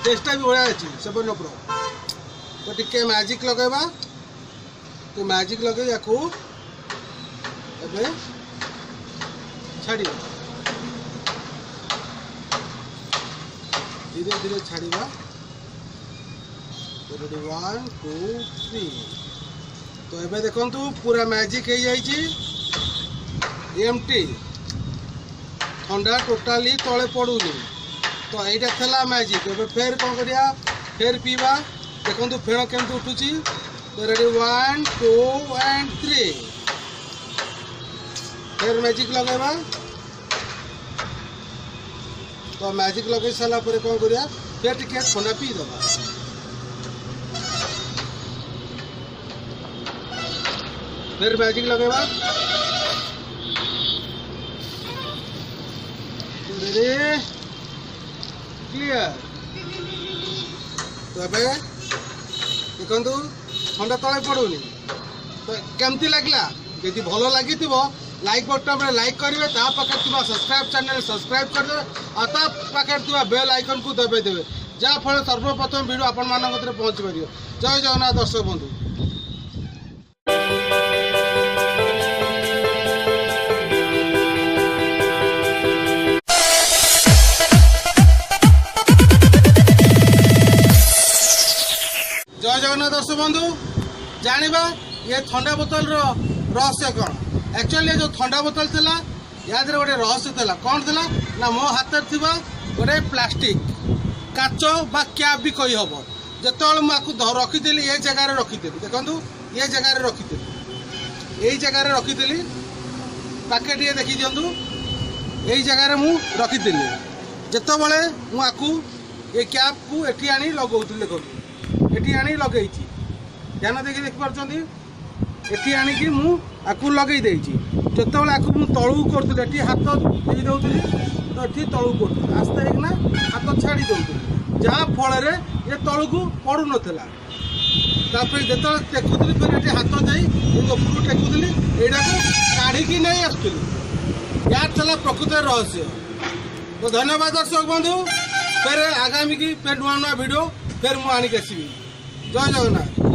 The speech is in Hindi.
टेस्ट भी बढ़िया अच्छी 7 प्रो। तो टिके मैजिक लगेबा तो मैजिक लगे या छाड़ धीरे धीरे छाड़ा। 1 2 3 तो ये देखु पूरा मैजिक हो जाइए एमटी ठंडा टोटाली तले पड़ूनी। तो यहाँ था मैजिक ए फेर कौन करिया फेर पीवा देखो फेण केमती उठुची। तो रेडी 1 2 एंड 3 फेर मैजिक लगेबा। तो मैजिक लगे सारा पर कौन करिया फेर टिके ठंडा पी दबा। फिर मैजिक लगेबा। क्लियर। तो देखु ठंडा तले पड़ूनी। तो केमती लगला यदि भल लगी लाइक बटन में लाइक करेंगे पाखे सब्सक्राइब चैनल सब्सक्राइब करदे और पाखे बेल आइकन को दबाई देवे जहाँफल सर्वप्रथम वीडियो आपण मान पहुँच पार। जय जगन्नाथ दर्शक बंधु। जय जगन्नाथ दर्शक बंधु जानिबा ये ठंडा बोतल रहस्य कौन। एक्चुअली जो ठंडा बोतल थिला याद गोटे रहस्य थिला कौन थिला ना मो हाथ में गोटे प्लास्टिक काच बा कैप भी कही हम जो रखी ये जगार रखी देखु ये जगार रखी यही जगार रखी पैकेट ये देखी दिंतु यही जगार मु रखी जिते बड़े मुझे ये कैप को एटी आनी लगौली देखो एटी आनी लगे ध्यान देखिए देखिपी एटी आणिकी मुझे लगे जिते आपको मुझे तलू करी हाथ दे दूसरी तो ये तलू कर आस्ते होना हाथ छाड़ी दूसरी जहाँफल ये तलू को पड़ू नाला। जो टेकुली फिर ये हाथ जाई उपरू टेकुली यहाँ काढ़ी नहीं आसुली यार चला प्रकृत रहस्य। तो धन्यवाद दर्शक बंधु। फिर आगामी की फिर नुआ नुआ वीडियो फिर मुझे आसबि। जय जगन्नाथ।